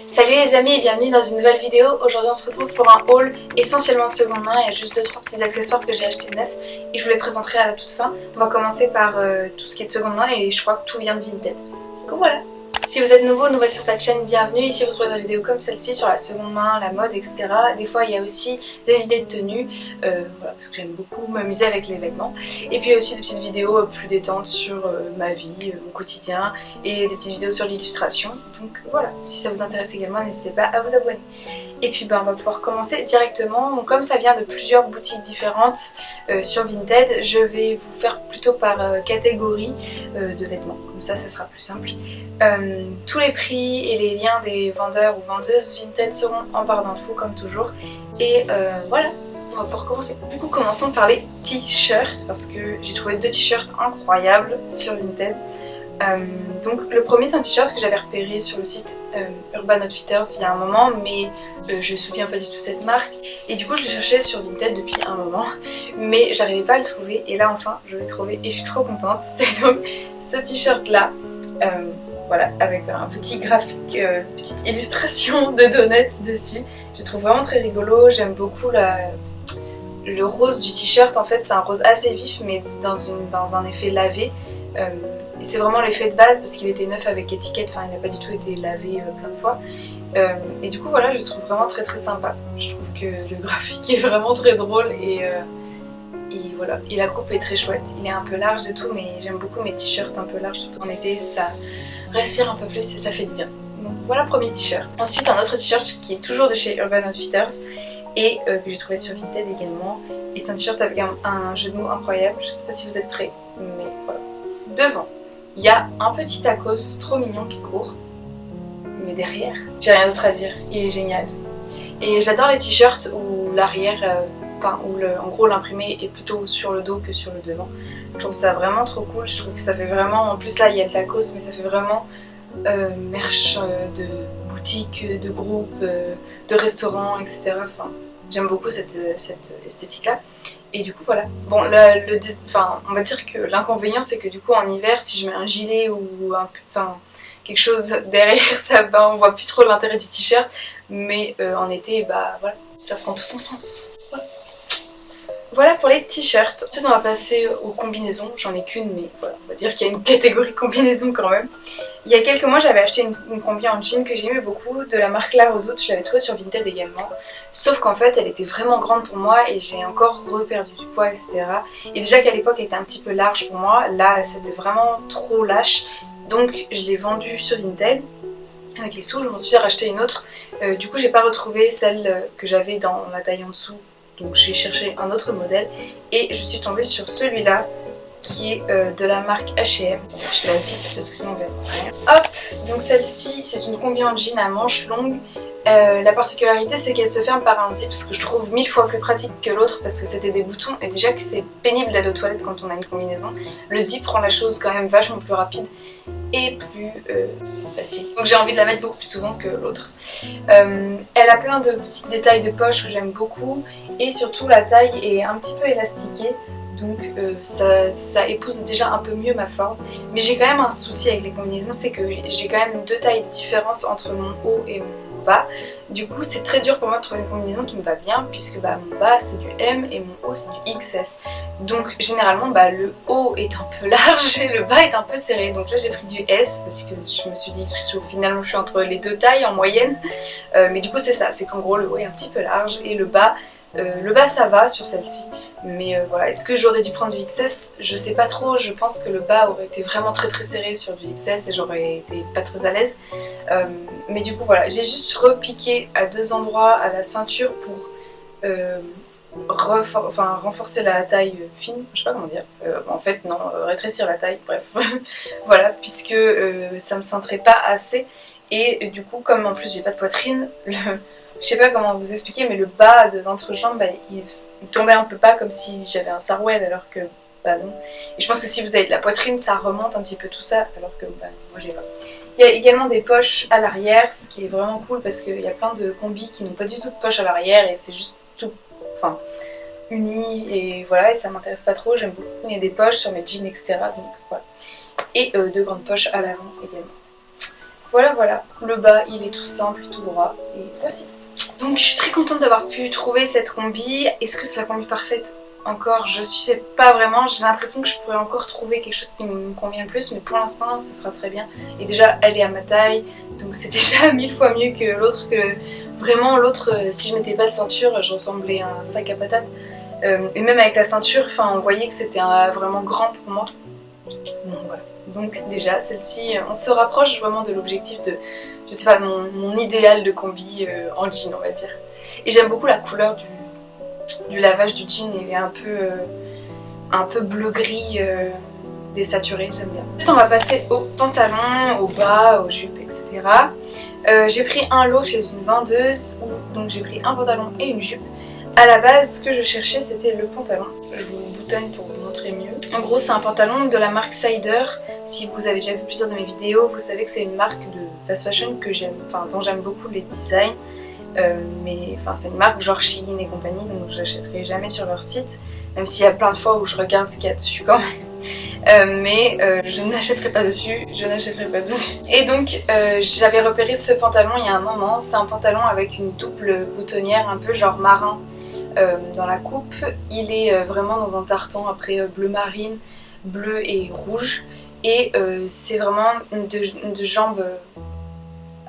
Salut les amis et bienvenue dans une nouvelle vidéo. Aujourd'hui on se retrouve pour un haul essentiellement de seconde main. Il y a juste 2-3 petits accessoires que j'ai achetés neufs et je vous les présenterai à la toute fin. On va commencer par tout ce qui est de seconde main et je crois que tout vient de Vinted. Donc voilà. Si vous êtes nouvelle sur cette chaîne, bienvenue. Ici vous trouvez des vidéos comme celle-ci sur la seconde main, la mode, etc. Des fois il y a aussi des idées de tenues, voilà, parce que j'aime beaucoup m'amuser avec les vêtements. Et puis il y a aussi des petites vidéos plus détentes sur ma vie, mon quotidien et des petites vidéos sur l'illustration. Donc voilà, si ça vous intéresse également, n'hésitez pas à vous abonner. Et puis on va pouvoir commencer directement. Donc, comme ça vient de plusieurs boutiques différentes sur Vinted, je vais vous faire plutôt par catégorie de vêtements. Comme ça sera plus simple. Tous les prix et les liens des vendeurs ou vendeuses Vinted seront en barre d'infos comme toujours. Et voilà, on va pouvoir commencer. Du coup, commençons par les t-shirts parce que j'ai trouvé 2 t-shirts incroyables sur Vinted. Donc le premier c'est un t-shirt que j'avais repéré sur le site Urban Outfitters il y a un moment, mais je soutiens pas du tout cette marque et du coup je le cherchais sur Vinted depuis un moment mais j'arrivais pas à le trouver et là enfin je l'ai trouvé et je suis trop contente. C'est donc ce t-shirt là, voilà, avec un petit graphique, petite illustration de donuts dessus. Je trouve vraiment très rigolo, j'aime beaucoup le rose du t-shirt. En fait c'est un rose assez vif mais dans un effet lavé. Et c'est vraiment l'effet de base parce qu'il était neuf avec étiquette, enfin il n'a pas du tout été lavé plein de fois. Et du coup voilà, je le trouve vraiment très très sympa. Je trouve que le graphique est vraiment très drôle et voilà. Et la coupe est très chouette, il est un peu large et tout, mais j'aime beaucoup mes t-shirts un peu larges, surtout en été, ça respire un peu plus et ça fait du bien. Donc voilà le premier t-shirt. Ensuite un autre t-shirt qui est toujours de chez Urban Outfitters et que j'ai trouvé sur Vinted également. Et c'est un t-shirt avec un jeu de mots incroyable, je sais pas si vous êtes prêts, mais voilà. Devant, il y a un petit tacos trop mignon qui court, mais derrière, j'ai rien d'autre à dire, il est génial. Et j'adore les t-shirts où l'arrière, en gros l'imprimé est plutôt sur le dos que sur le devant. Je trouve ça vraiment trop cool, je trouve que ça fait vraiment, en plus là il y a le tacos, mais ça fait vraiment merch de boutique, de groupe, de restaurant, etc. Enfin, j'aime beaucoup cette esthétique là. Et du coup voilà. Bon, on va dire que l'inconvénient c'est que du coup en hiver si je mets un gilet ou quelque chose derrière ça, on voit plus trop l'intérêt du t-shirt. Mais en été, voilà, ça prend tout son sens. Voilà pour les t-shirts. Ensuite on va passer aux combinaisons, j'en ai qu'une mais voilà, on va dire qu'il y a une catégorie combinaison quand même. Il y a quelques mois j'avais acheté une combi en jean que j'aimais beaucoup de la marque La Redoute, je l'avais trouvée sur Vinted également. Sauf qu'en fait elle était vraiment grande pour moi et j'ai encore reperdu du poids, etc. Et déjà qu'à l'époque elle était un petit peu large pour moi, là c'était vraiment trop lâche. Donc je l'ai vendue sur Vinted. Avec les sous je m'en suis racheté une autre. Du coup j'ai pas retrouvé celle que j'avais dans la taille en dessous. Donc j'ai cherché un autre modèle et je suis tombée sur celui-là qui est de la marque H&M. Je la zip parce que sinon on verra rien. Hop, donc celle-ci c'est une combi en jean à manches longues. La particularité c'est qu'elle se ferme par un zip, ce que je trouve 1000 fois plus pratique que l'autre parce que c'était des boutons et déjà que c'est pénible d'aller aux toilettes quand on a une combinaison. Le zip rend la chose quand même vachement plus rapide et plus facile. Donc j'ai envie de la mettre beaucoup plus souvent que l'autre. Elle a plein de petits détails de poche que j'aime beaucoup et surtout la taille est un petit peu élastiquée. Donc ça épouse déjà un peu mieux ma forme. Mais j'ai quand même un souci avec les combinaisons, c'est que j'ai quand même 2 tailles de différence entre mon haut et mon bas. Du coup c'est très dur pour moi de trouver une combinaison qui me va bien puisque mon bas c'est du M et mon haut c'est du XS. Donc généralement le haut est un peu large et le bas est un peu serré. Donc là j'ai pris du S parce que je me suis dit que finalement je suis entre les 2 tailles en moyenne. Mais du coup c'est ça, c'est qu'en gros le haut est un petit peu large et le bas ça va sur celle-ci. Mais voilà, est-ce que j'aurais dû prendre du XS? Je sais pas trop, je pense que le bas aurait été vraiment très très serré sur du XS et j'aurais été pas très à l'aise. Mais du coup voilà, j'ai juste repiqué à 2 endroits à la ceinture pour renforcer la taille fine, je sais pas comment dire. En fait non, rétrécir la taille, bref. Voilà, puisque ça me cintrait pas assez. Et du coup comme en plus j'ai pas de poitrine, je sais pas comment vous expliquer mais le bas de l'entrejambe il tombait un peu pas comme si j'avais un sarouel alors que non. Et je pense que si vous avez de la poitrine ça remonte un petit peu tout ça alors que moi j'ai pas. Il y a également des poches à l'arrière, ce qui est vraiment cool parce qu'il y a plein de combis qui n'ont pas du tout de poche à l'arrière et c'est juste tout. Enfin, uni et voilà, et ça m'intéresse pas trop. J'aime beaucoup quand il y a des poches sur mes jeans, etc. Donc voilà. Et 2 grandes poches à l'avant également. Voilà, voilà. Le bas, il est tout simple, tout droit. Et voici. Donc je suis très contente d'avoir pu trouver cette combi. Est-ce que c'est la combi parfaite? Encore, je sais pas vraiment. J'ai l'impression que je pourrais encore trouver quelque chose qui me convient plus. Mais pour l'instant, ça sera très bien. Et déjà, elle est à ma taille. Donc c'est déjà 1000 fois mieux que l'autre. Vraiment, l'autre, si je mettais pas de ceinture, je ressemblais à un sac à patates. Et même avec la ceinture, on voyait que c'était vraiment grand pour moi. Donc voilà. Donc déjà, celle-ci, on se rapproche vraiment de l'objectif de, je sais pas, mon idéal de combi en jean, on va dire. Et j'aime beaucoup la couleur du lavage du jean, il est un peu bleu-gris désaturé, j'aime bien. Ensuite, on va passer aux pantalons, aux bas, aux jupes, etc. J'ai pris un lot chez une vendeuse, donc j'ai pris un pantalon et une jupe. À la base, ce que je cherchais, c'était le pantalon. Je vous boutonne pour vous montrer mieux. En gros, c'est un pantalon de la marque Cider. Si vous avez déjà vu plusieurs de mes vidéos, vous savez que c'est une marque de fast fashion que j'aime, dont j'aime beaucoup les designs. Mais c'est une marque genre Shein et compagnie, donc j'achèterai jamais sur leur site, même s'il y a plein de fois où je regarde ce qu'il y a dessus quand même. Mais je n'achèterai pas dessus, Et donc j'avais repéré ce pantalon il y a un moment. C'est un pantalon avec une double boutonnière un peu genre marin dans la coupe. Il est vraiment dans un tartan après bleu marine, bleu et rouge. Et c'est vraiment de jambes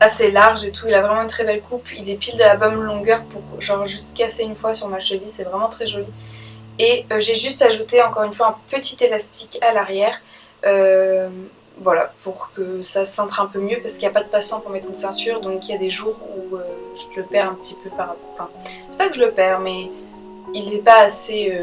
assez large et tout. Il a vraiment une très belle coupe. Il est pile de la bonne longueur pour genre juste casser une fois sur ma cheville. C'est vraiment très joli. Et j'ai juste ajouté encore une fois un petit élastique à l'arrière. Voilà, pour que ça se cintre un peu mieux parce qu'il n'y a pas de passant pour mettre une ceinture. Donc il y a des jours où je le perds un petit peu par... c'est pas que je le perds, mais il n'est pas assez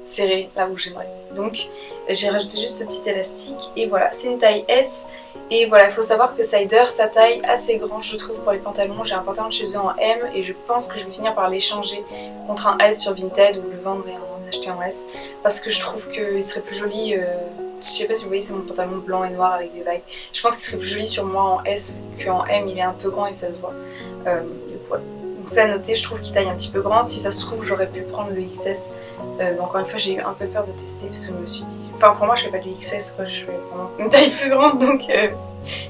serré là où j'aimerais. Donc j'ai rajouté juste ce petit élastique. Et voilà, c'est une taille S. Et voilà, il faut savoir que Cider, sa taille assez grande je trouve pour les pantalons. J'ai un pantalon de chez eux en M et je pense que je vais finir par l'échanger contre un S sur Vinted ou le vendre et en acheter en S. Parce que je trouve qu'il serait plus joli, je sais pas si vous voyez, c'est mon pantalon blanc et noir avec des vagues. Je pense qu'il serait plus joli sur moi en S qu'en M, il est un peu grand et ça se voit. Donc voilà. Donc c'est à noter, je trouve qu'il taille un petit peu grand. Si ça se trouve, j'aurais pu prendre le XS. Encore une fois, j'ai eu un peu peur de tester parce que je me suis dit... pour moi, je fais pas du XS, quoi. Je vais prendre une taille plus grande, donc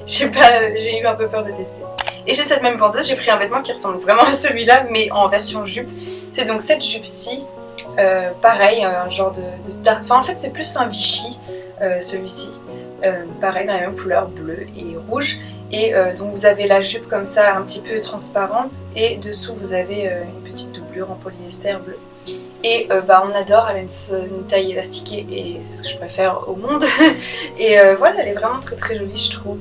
j'ai eu un peu peur de tester. Et chez cette même vendeuse, j'ai pris un vêtement qui ressemble vraiment à celui-là, mais en version jupe. C'est donc cette jupe-ci, pareil, un genre de en fait, c'est plus un Vichy, celui-ci. Pareil, dans la même couleur, bleu et rouge. Et donc vous avez la jupe comme ça, un petit peu transparente, et dessous vous avez une petite doublure en polyester bleu. Et on adore, elle a une taille élastiquée et c'est ce que je préfère au monde. Et voilà, elle est vraiment très très jolie, je trouve.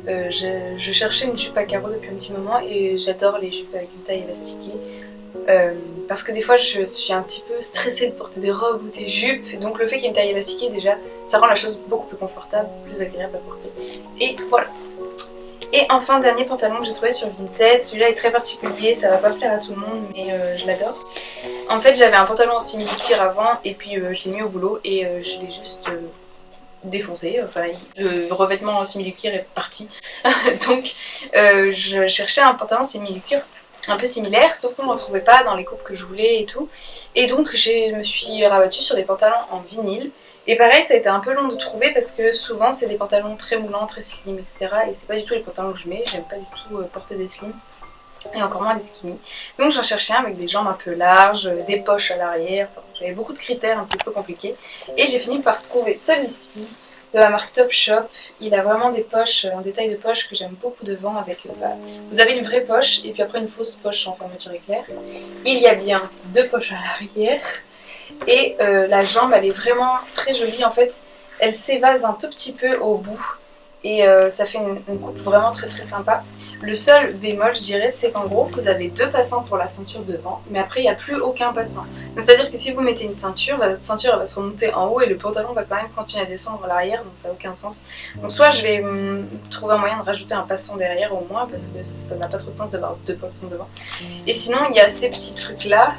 Je cherchais une jupe à carreaux depuis un petit moment et j'adore les jupes avec une taille élastiquée. Parce que des fois je suis un petit peu stressée de porter des robes ou des jupes. Donc le fait qu'il y ait une taille élastiquée déjà, ça rend la chose beaucoup plus confortable, plus agréable à porter. Et voilà. Et enfin, dernier pantalon que j'ai trouvé sur Vinted. Celui-là est très particulier, ça va pas plaire à tout le monde, mais je l'adore. En fait, j'avais un pantalon en simili-cuir avant, et puis je l'ai mis au boulot, et je l'ai juste défoncé. Enfin, le revêtement en simili-cuir est parti. Donc, je cherchais un pantalon simili-cuir un peu similaire, sauf qu'on ne le retrouvait pas dans les coupes que je voulais et tout. Et donc, je me suis rabattue sur des pantalons en vinyle. Et pareil, ça a été un peu long de trouver parce que souvent c'est des pantalons très moulants, très slim, etc. Et c'est pas du tout les pantalons que je mets, j'aime pas du tout porter des slims. Et encore moins des skinny. Donc j'en cherchais un avec des jambes un peu larges, des poches à l'arrière. Enfin, j'avais beaucoup de critères un petit peu compliqués. Et j'ai fini par trouver celui-ci de la marque Topshop. Il a vraiment des poches, un détail de poche que j'aime beaucoup devant avec... vous avez une vraie poche et puis après une fausse poche en fermeture éclair. Il y a bien 2 poches à l'arrière. Et la jambe, elle est vraiment très jolie. En fait, elle s'évase un tout petit peu au bout. Et ça fait une coupe vraiment très très sympa. Le seul bémol, je dirais, c'est qu'en gros, vous avez 2 passants pour la ceinture devant, mais après, il n'y a plus aucun passant. Donc c'est-à-dire que si vous mettez une ceinture, votre ceinture elle va se remonter en haut et le pantalon va quand même continuer à descendre à l'arrière, donc ça n'a aucun sens. Donc soit je vais trouver un moyen de rajouter un passant derrière au moins, parce que ça n'a pas trop de sens d'avoir 2 passants devant. Et sinon, il y a ces petits trucs-là.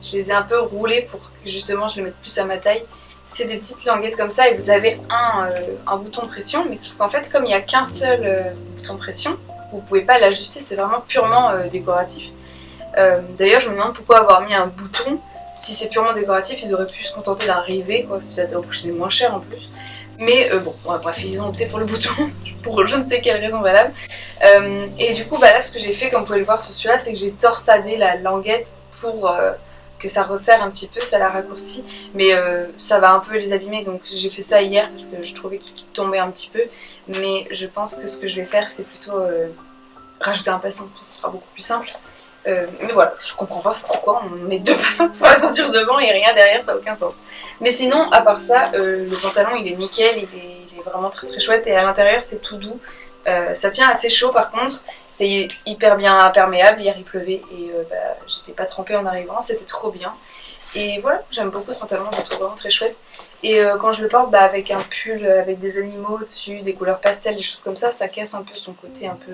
Je les ai un peu roulés pour que justement je les mette plus à ma taille. C'est des petites languettes comme ça et vous avez un bouton de pression, mais sauf qu'en fait comme il n'y a qu'un seul bouton de pression, vous ne pouvez pas l'ajuster, c'est vraiment purement décoratif. D'ailleurs je me demande pourquoi avoir mis un bouton. Si c'est purement décoratif, ils auraient pu se contenter d'un rivet, quoi, ça doit coûter moins cher en plus. Mais bon, ouais, bref, ils ont opté pour le bouton, pour je ne sais quelle raison valable. Et du coup, bah là, ce que j'ai fait, comme vous pouvez le voir sur celui-là, c'est que j'ai torsadé la languette pour que ça resserre un petit peu, ça la raccourcit. Mais ça va un peu les abîmer, donc j'ai fait ça hier parce que je trouvais qu'il tombait un petit peu. Mais je pense que ce que je vais faire, c'est plutôt rajouter un passant, ce sera beaucoup plus simple. Mais voilà, je comprends pas pourquoi on met 2 passants pour la ceinture devant et rien derrière, ça n'a aucun sens. Mais sinon, à part ça, le pantalon il est nickel, il est vraiment très très chouette et à l'intérieur c'est tout doux. Ça tient assez chaud par contre, c'est hyper bien imperméable, hier il pleuvait et j'étais pas trempée en arrivant, c'était trop bien. Et voilà, j'aime beaucoup ce pantalon, je le trouve vraiment très chouette. Et quand je le porte avec un pull avec des animaux dessus, des couleurs pastel, des choses comme ça casse un peu son côté un peu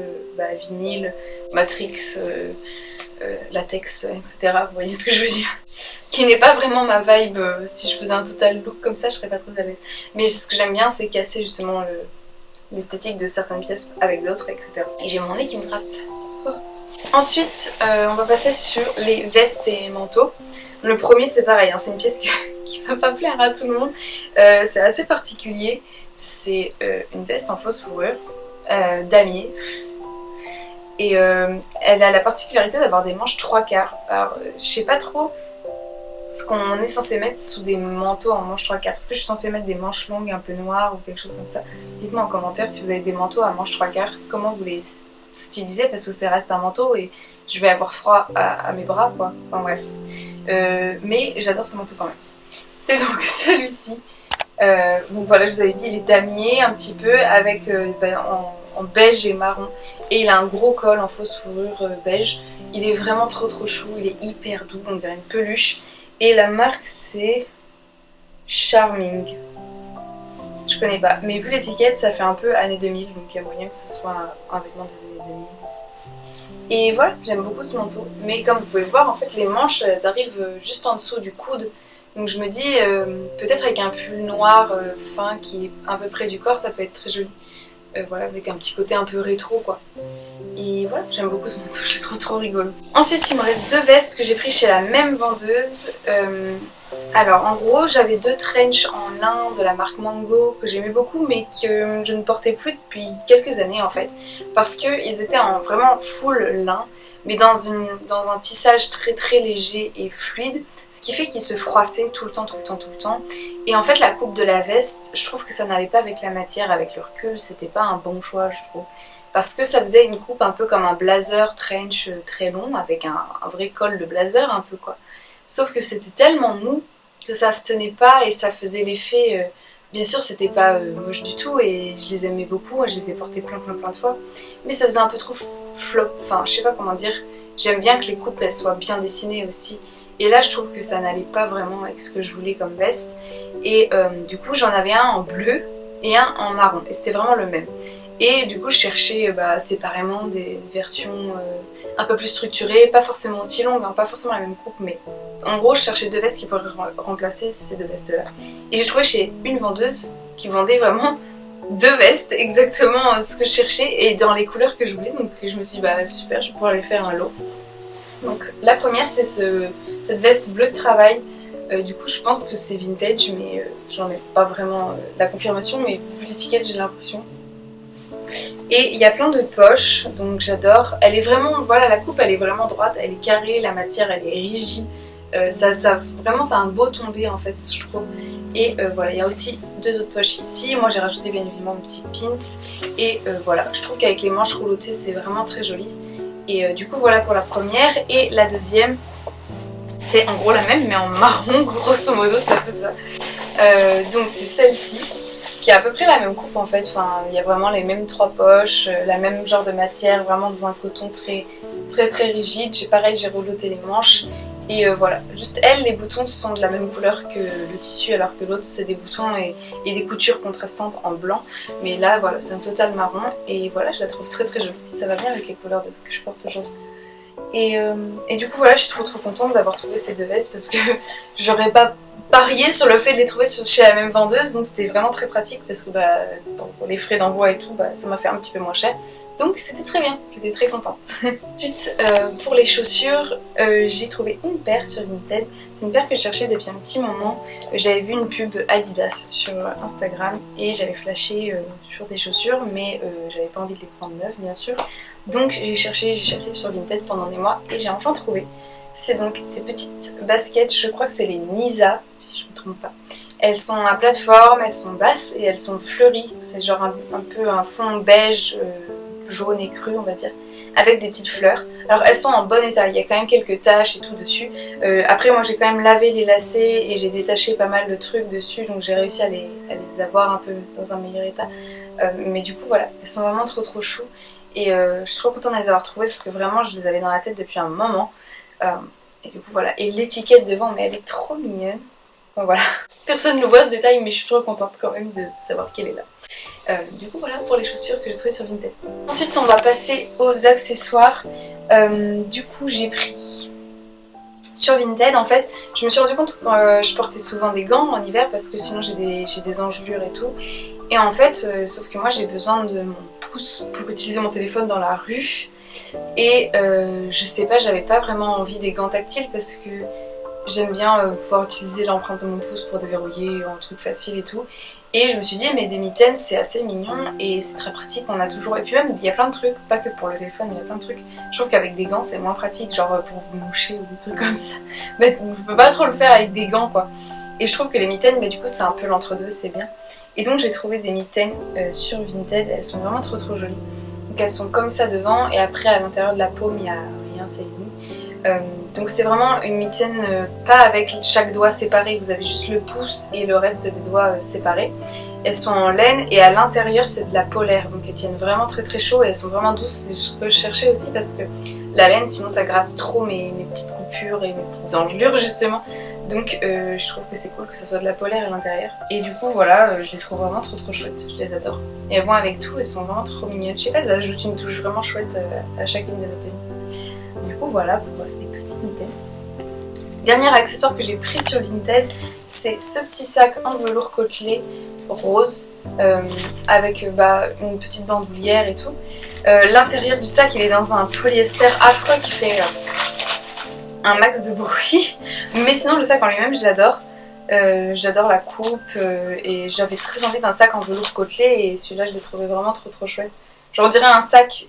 vinyle, Matrix, latex, etc. Vous voyez ce que je veux dire? Qui n'est pas vraiment ma vibe. Si je faisais un total look comme ça, je serais pas très à l'aise. Mais ce que j'aime bien, c'est casser justement l'esthétique de certaines pièces avec d'autres, etc. Et j'ai mon nez qui me gratte. Oh. Ensuite, on va passer sur les vestes et manteaux. Le premier, c'est pareil, hein, c'est une pièce qui va pas plaire à tout le monde. C'est assez particulier. C'est une veste en fausse fourrure, damier. Et elle a la particularité d'avoir des manches 3/4. Alors, je sais pas trop ce qu'on est censé mettre sous des manteaux en manches 3/4. Est-ce que je suis censée mettre des manches longues un peu noires ou quelque chose comme ça? Dites-moi en commentaire si vous avez des manteaux à manches 3/4, comment vous les stylisez parce que ça reste un manteau et je vais avoir froid à mes bras, quoi. Enfin bref. Mais j'adore ce manteau quand même. C'est donc celui-ci. Donc voilà, je vous avais dit, il est damier un petit peu avec en beige et marron. Et il a un gros col en fausse fourrure beige. Il est vraiment trop trop chou, il est hyper doux, on dirait une peluche. Et la marque c'est Charming. Je connais pas, mais vu l'étiquette ça fait un peu années 2000, donc il y a moyen que ce soit un vêtement des années 2000. Et voilà, j'aime beaucoup ce manteau. Mais comme vous pouvez le voir, en fait les manches elles arrivent juste en dessous du coude. Donc je me dis, peut-être avec un pull noir fin qui est un peu près du corps, ça peut être très joli. Voilà, avec un petit côté un peu rétro quoi. Et voilà, j'aime beaucoup ce manteau, je le trouve trop rigolo. Ensuite il me reste 2 vestes que j'ai pris chez la même vendeuse. Alors en gros j'avais 2 trench en lin de la marque Mango que j'aimais beaucoup mais que je ne portais plus depuis quelques années en fait. Parce qu'ils étaient en vraiment full lin mais dans un tissage très très léger et fluide. Ce qui fait qu'il se froissait tout le temps. Et en fait la coupe de la veste, je trouve que ça n'allait pas avec la matière, avec le recul, c'était pas un bon choix je trouve. Parce que ça faisait une coupe un peu comme un blazer trench très long, avec un vrai col de blazer un peu quoi. Sauf que c'était tellement mou que ça se tenait pas et ça faisait l'effet... bien sûr c'était pas moche du tout et je les aimais beaucoup, je les ai portés plein de fois. Mais ça faisait un peu trop flop, enfin je sais pas comment dire. J'aime bien que les coupes elles soient bien dessinées aussi. Et là je trouve que ça n'allait pas vraiment avec ce que je voulais comme veste. Et du coup j'en avais un en bleu et un en marron. Et c'était vraiment le même. Et du coup je cherchais séparément des versions un peu plus structurées, pas forcément aussi longues, hein, pas forcément la même coupe, mais en gros je cherchais 2 vestes qui pourraient remplacer ces 2 vestes là. Et j'ai trouvé chez une vendeuse qui vendait vraiment 2 vestes, exactement ce que je cherchais et dans les couleurs que je voulais. Donc je me suis dit super, je vais pouvoir les faire un lot. Donc la première c'est cette veste bleue de travail. Du coup je pense que c'est vintage mais j'en ai pas vraiment la confirmation, mais vu l'étiquette j'ai l'impression. Et il y a plein de poches, donc j'adore. Elle est vraiment, voilà, la coupe elle est vraiment droite, elle est carrée, la matière elle est rigide. Vraiment ça a un beau tombé en fait je trouve. Et voilà, il y a aussi 2 autres poches ici. Moi j'ai rajouté bien évidemment une petite pins. Et voilà, je trouve qu'avec les manches roulottées c'est vraiment très joli. Et du coup voilà pour la première. Et la deuxième, c'est en gros la même mais en marron, grosso modo c'est un peu ça. Donc c'est celle-ci, qui a à peu près la même coupe en fait, enfin il y a vraiment les mêmes 3 poches, la même genre de matière, vraiment dans un coton très rigide. Pareil j'ai rouloté les manches et voilà, juste elle, les boutons sont de la même couleur que le tissu alors que l'autre c'est des boutons et des coutures contrastantes en blanc, mais là voilà c'est un total marron et voilà je la trouve très jolie, ça va bien avec les couleurs de ce que je porte aujourd'hui. Et du coup voilà, je suis trop contente d'avoir trouvé ces 2 vestes parce que j'aurais pas parié sur le fait de les trouver chez la même vendeuse, donc c'était vraiment très pratique parce que pour les frais d'envoi et tout, ça m'a fait un petit peu moins cher. Donc c'était très bien, j'étais très contente. Ensuite, pour les chaussures, j'ai trouvé une paire sur Vinted. C'est une paire que je cherchais depuis un petit moment. J'avais vu une pub Adidas sur Instagram et j'avais flashé sur des chaussures, mais j'avais pas envie de les prendre neuves bien sûr. Donc j'ai cherché sur Vinted pendant des mois et j'ai enfin trouvé. C'est donc ces petites baskets, je crois que c'est les Nisa, si je ne me trompe pas. Elles sont à plateforme, elles sont basses et elles sont fleuries. C'est genre un peu un fond beige, jaune et cru on va dire, avec des petites fleurs. Alors elles sont en bon état, il y a quand même quelques taches et tout dessus. Après moi j'ai quand même lavé les lacets et j'ai détaché pas mal de trucs dessus, donc j'ai réussi à les avoir un peu dans un meilleur état. Mais du coup voilà, elles sont vraiment trop chou. Et je suis trop contente de les avoir trouvées parce que vraiment je les avais dans la tête depuis un moment. Et du coup voilà, et l'étiquette devant, mais elle est trop mignonne. Bon, voilà, personne ne voit ce détail mais je suis trop contente quand même de savoir qu'elle est là. Du coup voilà pour les chaussures que j'ai trouvées sur Vinted. Ensuite on va passer aux accessoires. Du coup j'ai pris sur Vinted, en fait je me suis rendu compte que je portais souvent des gants en hiver parce que sinon j'ai des engelures et tout. Et en fait, sauf que moi j'ai besoin de mon pouce pour utiliser mon téléphone dans la rue. Et je sais pas, j'avais pas vraiment envie des gants tactiles parce que j'aime bien pouvoir utiliser l'empreinte de mon pouce pour déverrouiller un truc facile et tout. Et je me suis dit mais des mitaines c'est assez mignon et c'est très pratique, on a toujours... Et puis même il y a plein de trucs, pas que pour le téléphone mais il y a plein de trucs. Je trouve qu'avec des gants c'est moins pratique, genre pour vous moucher ou des trucs comme ça. Mais on peut pas trop le faire avec des gants quoi. Et je trouve que les mitaines, bah, du coup c'est un peu l'entre-deux, c'est bien. Et donc j'ai trouvé des mitaines sur Vinted, elles sont vraiment trop jolies. Donc elles sont comme ça devant et après à l'intérieur de la paume il n'y a rien, c'est uni. Donc c'est vraiment une mitaine pas avec chaque doigt séparé, vous avez juste le pouce et le reste des doigts séparés. Elles sont en laine et à l'intérieur c'est de la polaire, donc elles tiennent vraiment très chaud et elles sont vraiment douces. C'est ce que je cherchais aussi parce que la laine sinon ça gratte trop mes petites coupures et mes petites engelures justement. Donc je trouve que c'est cool que ça soit de la polaire à l'intérieur. Et du coup voilà, je les trouve vraiment trop chouettes, je les adore. Et elles vont avec tout, elles sont vraiment trop mignonnes. Je sais pas, elles ajoutent une touche vraiment chouette à chacune de mes tenues. Du coup voilà pour les petites mitaines. Dernier accessoire que j'ai pris sur Vinted, c'est ce petit sac en velours côtelé rose avec une petite bandoulière et tout. L'intérieur du sac il est dans un polyester affreux qui fait un max de bruit, mais sinon le sac en lui-même je l'adore. J'adore la coupe et j'avais très envie d'un sac en velours côtelé et celui-là je l'ai trouvé vraiment trop chouette. Genre on dirait un sac,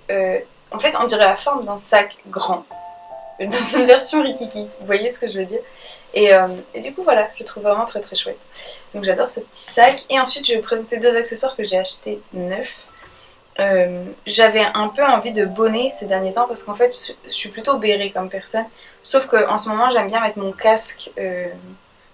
en fait on dirait la forme d'un sac grand, dans une version rikiki, vous voyez ce que je veux dire. Et du coup voilà, je le trouve vraiment très chouette. Donc j'adore ce petit sac. Et ensuite je vais vous présenter deux accessoires que j'ai achetés neufs. J'avais un peu envie de bonnet ces derniers temps parce qu'en fait je suis plutôt bérée comme personne. Sauf qu'en ce moment j'aime bien mettre mon casque,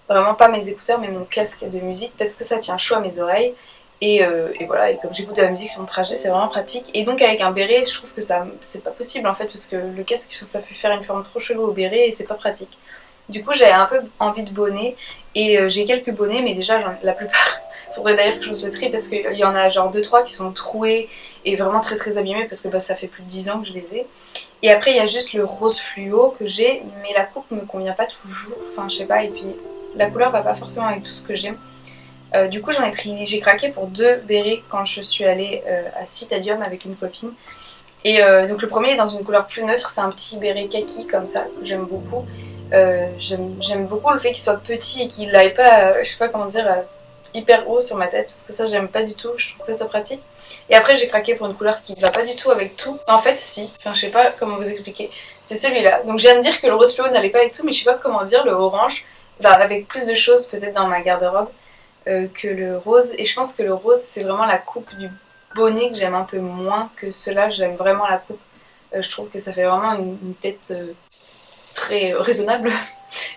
vraiment pas mes écouteurs mais mon casque de musique parce que ça tient chaud à mes oreilles. Et voilà, et comme j'écoute de la musique sur mon trajet, c'est vraiment pratique. Et donc avec un béret, je trouve que ça c'est pas possible en fait parce que le casque ça fait faire une forme trop chelou au béret et c'est pas pratique. Du coup j'avais un peu envie de bonnet et j'ai quelques bonnets mais déjà la plupart, faudrait d'ailleurs que je me sois tri parce qu'il y en a genre 2-3 qui sont troués et vraiment très abîmés parce que ça fait plus de 10 ans que je les ai. Et après il y a juste le rose fluo que j'ai mais la coupe me convient pas toujours, enfin je sais pas, et puis la couleur va pas forcément avec tout ce que j'aime. Du coup j'ai craqué pour deux bérets quand je suis allée à Citadium avec une copine. Et donc le premier est dans une couleur plus neutre, c'est un petit béret kaki comme ça, que j'aime beaucoup. J'aime beaucoup le fait qu'il soit petit et qu'il n'aille pas, je sais pas comment dire, hyper haut sur ma tête, parce que ça j'aime pas du tout, je trouve pas ça pratique. Et après j'ai craqué pour une couleur qui va pas du tout avec tout. En fait si, enfin je sais pas comment vous expliquer, c'est celui-là. Donc je viens de dire que le rose fluo n'allait pas avec tout, mais je sais pas comment dire, le orange va avec plus de choses peut-être dans ma garde-robe que le rose. Et je pense que le rose c'est vraiment la coupe du bonnet que j'aime un peu moins que cela, j'aime vraiment la coupe. Je trouve que ça fait vraiment une tête très raisonnable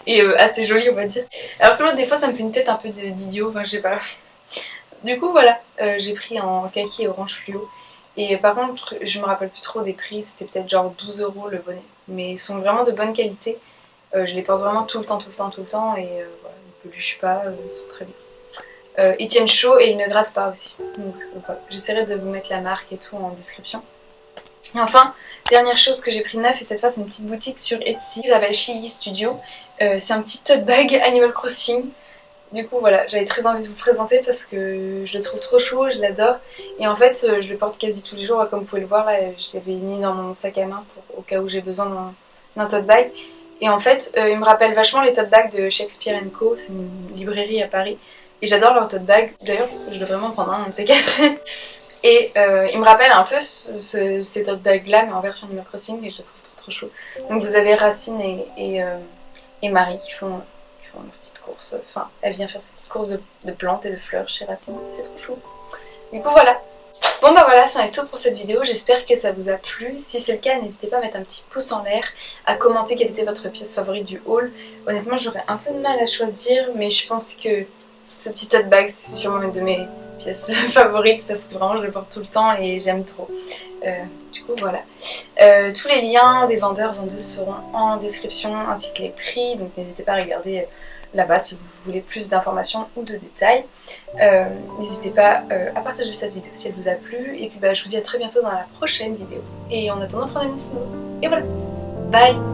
et assez jolie on va dire. Alors que l'autre des fois ça me fait une tête un peu d'idiot, enfin je sais pas. Du coup voilà, j'ai pris en kaki et orange fluo. Et par contre je me rappelle plus trop des prix, c'était peut-être genre 12 € le bonnet. Mais ils sont vraiment de bonne qualité. Je les porte vraiment tout le temps et voilà, ils ne peluchent pas, ils sont très bien. Ils tiennent chaud et ils ne grattent pas aussi. Donc voilà, j'essaierai de vous mettre la marque et tout en description. Et enfin, dernière chose que j'ai pris neuf, et cette fois c'est une petite boutique sur Etsy, ça s'appelle Shiggy Studio. C'est un petit tote bag Animal Crossing. Du coup voilà, j'avais très envie de vous le présenter parce que je le trouve trop chou, je l'adore. Et en fait, je le porte quasi tous les jours, comme vous pouvez le voir là, je l'avais mis dans mon sac à main au cas où j'ai besoin d'un tote bag. Et en fait, il me rappelle vachement les tote bags de Shakespeare & Co, c'est une librairie à Paris. Et j'adore leurs tote bags, d'ailleurs je devrais m'en prendre un de ces quatre. Et il me rappelle un peu ces tote bags là, mais en version Animal Crossing, et je le trouve trop chou. Donc vous avez Racine et Marie qui font leur petite course. Enfin, elle vient faire ses petites courses de plantes et de fleurs chez Racine, c'est trop chou. Du coup voilà. Bon bah voilà, c'en est tout pour cette vidéo, j'espère que ça vous a plu. Si c'est le cas, n'hésitez pas à mettre un petit pouce en l'air, à commenter quelle était votre pièce favorite du haul. Honnêtement, j'aurais un peu de mal à choisir, mais je pense que ce petit tote bag, c'est sûrement une de mes pièces favorites parce que vraiment je le porte tout le temps et j'aime trop. Du coup voilà. Tous les liens des vendeurs vendeuses seront en description ainsi que les prix, donc n'hésitez pas à regarder là-bas si vous voulez plus d'informations ou de détails. N'hésitez pas à partager cette vidéo si elle vous a plu et puis bah, je vous dis à très bientôt dans la prochaine vidéo. Et en attendant, prenez soin de vous. Et voilà, bye!